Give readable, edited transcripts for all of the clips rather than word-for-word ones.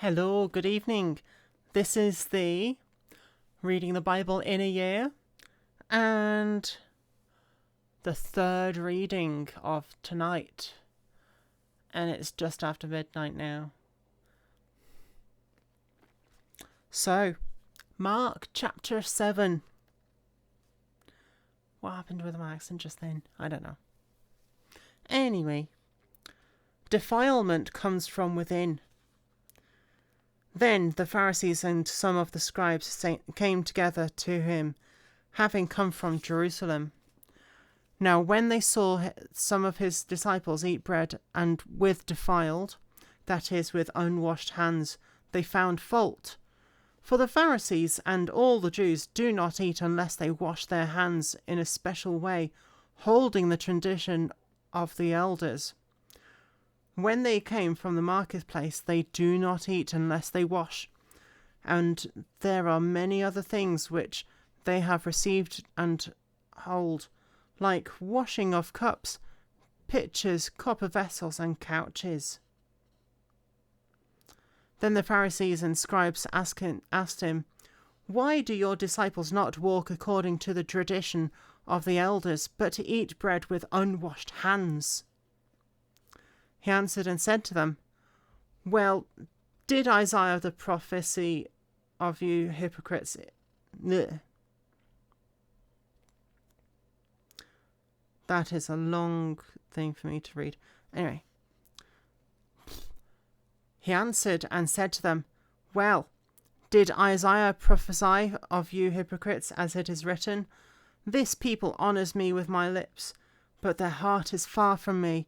Hello, good evening. This is the Reading the Bible in a Year and the third reading of tonight. And it's just after midnight now. So, Mark chapter 7. What happened with my accent just then? I don't know. Anyway, defilement comes from within. Then the Pharisees and some of the scribes came together to him, having come from Jerusalem. Now when they saw some of his disciples eat bread and with defiled, that is, with unwashed hands, they found fault. For the Pharisees and all the Jews do not eat unless they wash their hands in a special way, holding the tradition of the elders. When they came from the marketplace, they do not eat unless they wash. And there are many other things which they have received and hold, like washing of cups, pitchers, copper vessels, and couches. Then the Pharisees and scribes asked him, Why do your disciples not walk according to the tradition of the elders, but eat bread with unwashed hands? He answered and said to them, Well, did Isaiah the prophesy of you hypocrites? That is a long thing for me to read. Anyway. He answered and said to them, Well, did Isaiah prophesy of you hypocrites, as it is written, This people honours me with my lips, but their heart is far from me,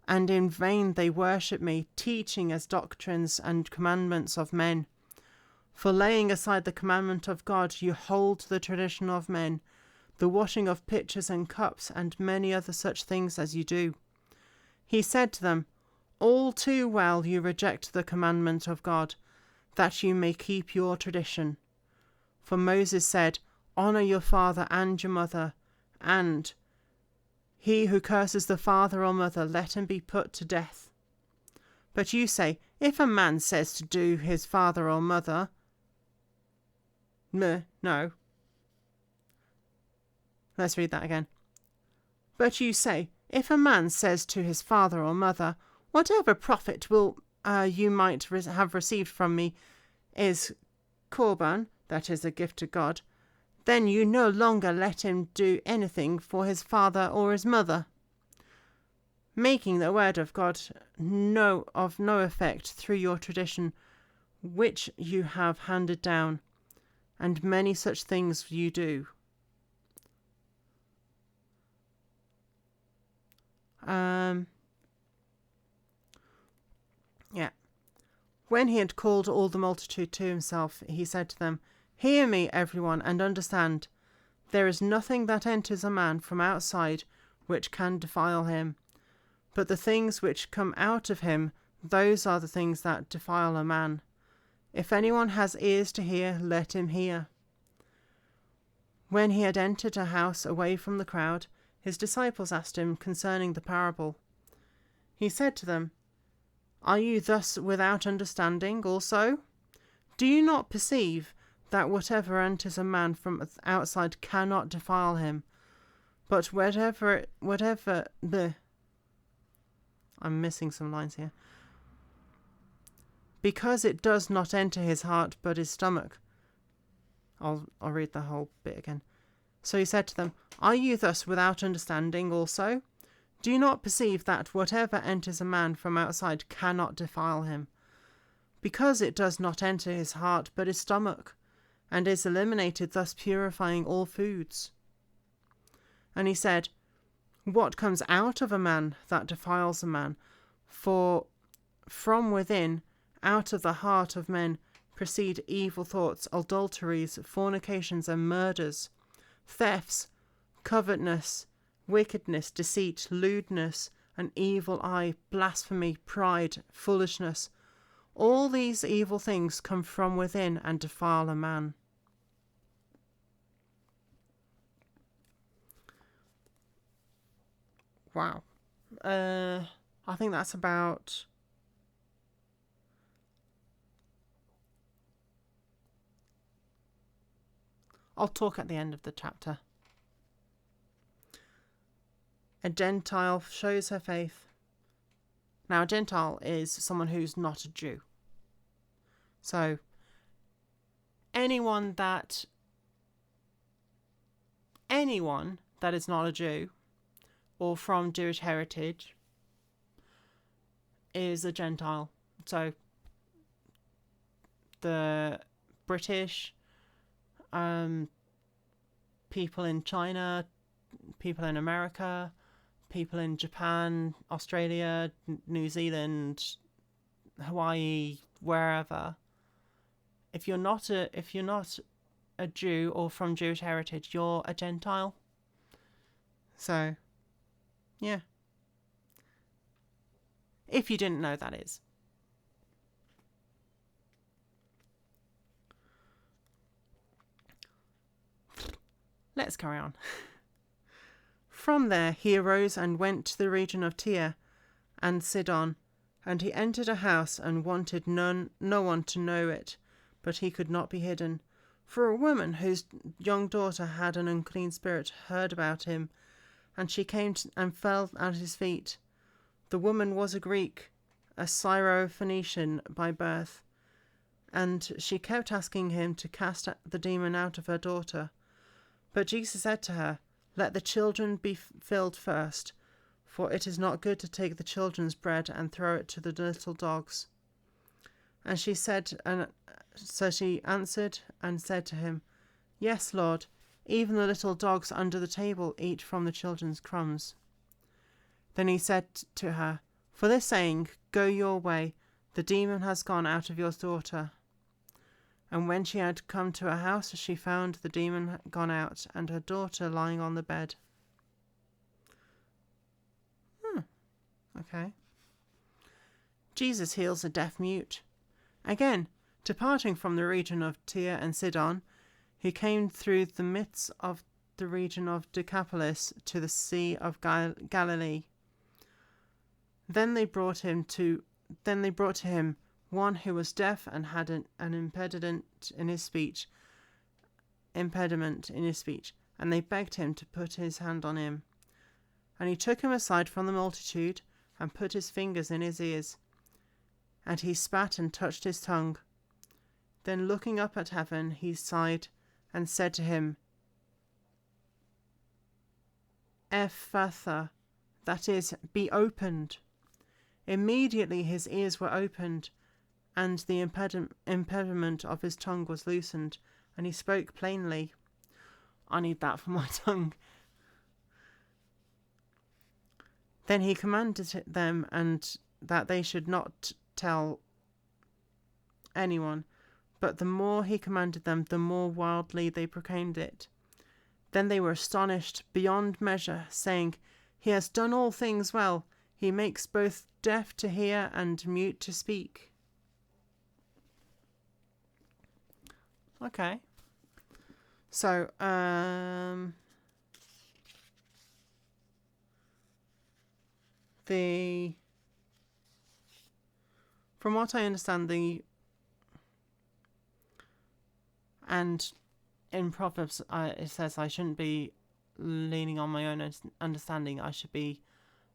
and in vain they worship me, teaching as doctrines and commandments of men. For laying aside the commandment of God, you hold the tradition of men, the washing of pitchers and cups, and many other such things as you do. He said to them, All too well you reject the commandment of God, that you may keep your tradition. For Moses said, Honour your father and your mother, and he who curses the father or mother, let him be put to death. But you say, if a man says to do his father or mother, no. Let's read that again. But you say, if a man says to his father or mother, whatever profit will you might have received from me is korban, that is a gift to God, then you no longer let him do anything for his father or his mother, making the word of God of no effect through your tradition, which you have handed down, and many such things you do. When he had called all the multitude to himself, he said to them, Hear me, everyone, and understand. There is nothing that enters a man from outside which can defile him, but the things which come out of him, those are the things that defile a man. If anyone has ears to hear, let him hear. When he had entered a house away from the crowd, his disciples asked him concerning the parable. He said to them, Are you thus without understanding also? Do you not perceive that whatever enters a man from outside cannot defile him, but I'm missing some lines here. Because it does not enter his heart but his stomach. I'll read the whole bit again. So he said to them, Are you thus without understanding also? Do you not perceive that whatever enters a man from outside cannot defile him? Because it does not enter his heart but his stomach, and is eliminated, thus purifying all foods. And he said, What comes out of a man that defiles a man? For from within, out of the heart of men, proceed evil thoughts, adulteries, fornications, and murders, thefts, covetousness, wickedness, deceit, lewdness, an evil eye, blasphemy, pride, foolishness. All these evil things come from within and defile a man. Wow. I think that's about I'll talk at the end of the chapter. A Gentile shows her faith. Now, a Gentile is someone who's not a Jew. So, anyone that is not a Jew or from Jewish heritage is a Gentile. So, the British, people in China, people in America, people in Japan, Australia, New Zealand, Hawaii, wherever. If you're not a Jew or from Jewish heritage, you're a Gentile. So, yeah. If you didn't know, that is. Let's carry on. From there he arose and went to the region of Tyre and Sidon, and he entered a house and wanted no one to know it, but he could not be hidden. For a woman whose young daughter had an unclean spirit heard about him, and she came and fell at his feet. The woman was a Greek, a Syro-Phoenician by birth, and she kept asking him to cast the demon out of her daughter. But Jesus said to her, "Let the children be filled first, for it is not good to take the children's bread and throw it to the little dogs." And she answered and said to him, "Yes, Lord, even the little dogs under the table eat from the children's crumbs." Then he said to her, "For this saying, go your way, the demon has gone out of your daughter." And when she had come to her house, she found the demon gone out, and her daughter lying on the bed. Okay. Jesus heals a deaf mute. Again, departing from the region of Tyre and Sidon, he came through the midst of the region of Decapolis to the Sea of Galilee. Then they brought to him one who was deaf and had an impediment in his speech, and they begged him to put his hand on him. And he took him aside from the multitude, and put his fingers in his ears. And he spat and touched his tongue. Then looking up at heaven, he sighed, and said to him, "Ephphatha," that is, "be opened." Immediately his ears were opened, and the impediment of his tongue was loosened, and he spoke plainly. I need that for my tongue. Then he commanded them and that they should not tell anyone, but the more he commanded them, the more wildly they proclaimed it. Then they were astonished beyond measure, saying, "He has done all things well. He makes both deaf to hear and mute to speak." Okay. So, from what I understand, and in Proverbs it says I shouldn't be leaning on my own understanding. I should be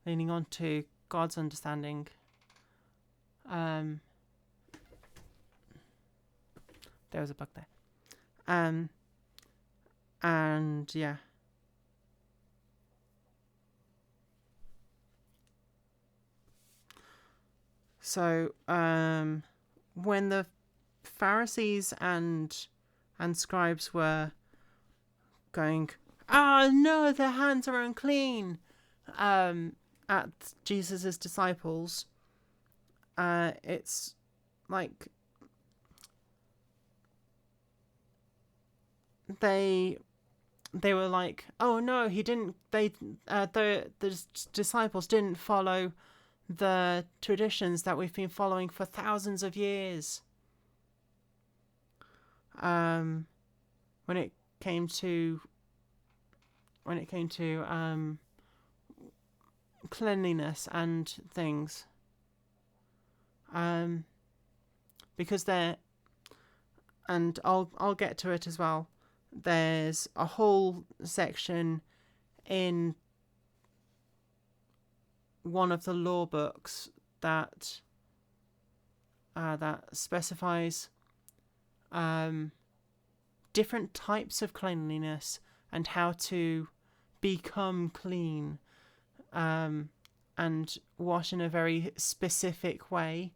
leaning on to God's understanding. There was a bug there. And yeah. So, when the Pharisees and scribes were going, "Ah, no, their hands are unclean," at Jesus's disciples, it's like they were like, "Oh no, he didn't." The disciples didn't follow the traditions that we've been following for thousands of years. When it came to cleanliness and things, because they're, and I'll get to it as well. there's a whole section in one of the law books that specifies different types of cleanliness and how to become clean, and wash in a very specific way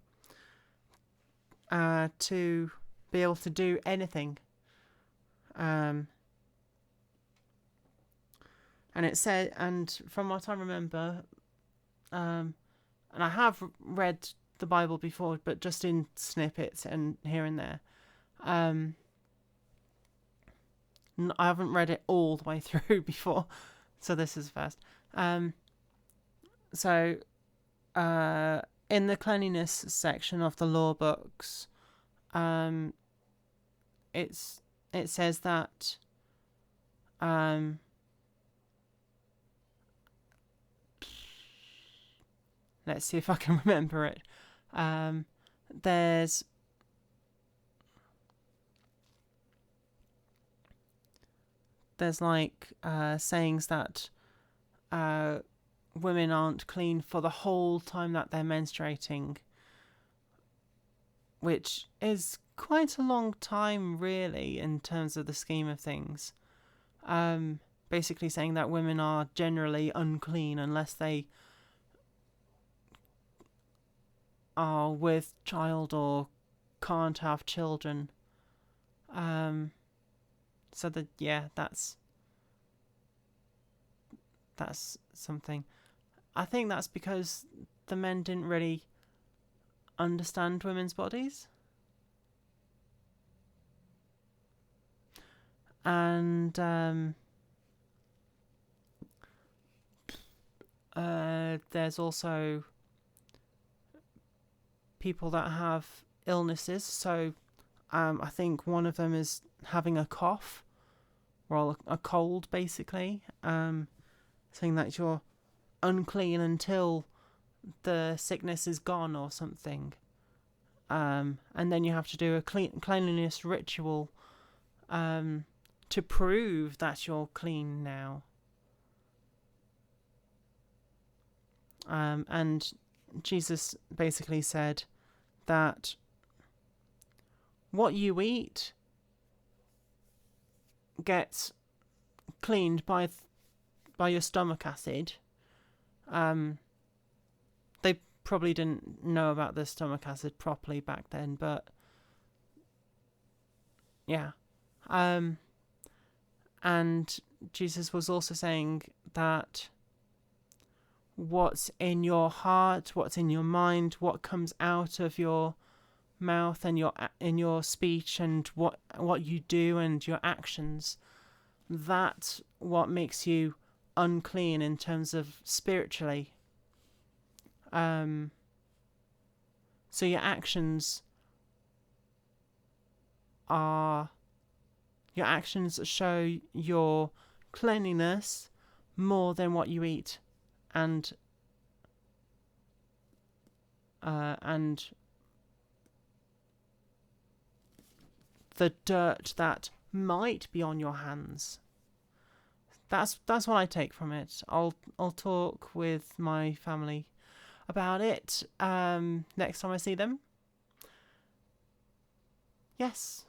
to be able to do anything. And it said, and from what I remember, and I have read the Bible before, but just in snippets and here and there. I haven't read it all the way through before, so this is first. So, in the cleanliness section of the law books, it says that let's see if I can remember it. There's like sayings that women aren't clean for the whole time that they're menstruating, which is quite a long time, really, in terms of the scheme of things. Basically saying that women are generally unclean unless they are with child or can't have children. So that, yeah, that's something. I think that's because the men didn't really understand women's bodies. And there's also people that have illnesses. So I think one of them is having a cough or a cold, basically. Saying that you're unclean until the sickness is gone or something. And then you have to do a cleanliness ritual to prove that you're clean now. And Jesus basically said that what you eat gets cleaned by your stomach acid. They probably didn't know about the stomach acid properly back then, but yeah. And Jesus was also saying that what's in your heart, what's in your mind, what comes out of your mouth and in your speech and what you do and your actions, that's what makes you unclean in terms of spiritually. So your actions show your cleanliness more than what you eat, and the dirt that might be on your hands. That's what I take from it. I'll talk with my family about it next time I see them. Yes.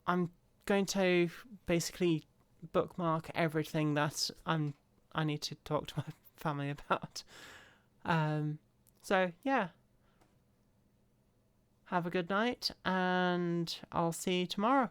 I'm going to basically bookmark everything that I need to talk to my family about. So yeah. Have a good night, and I'll see you tomorrow.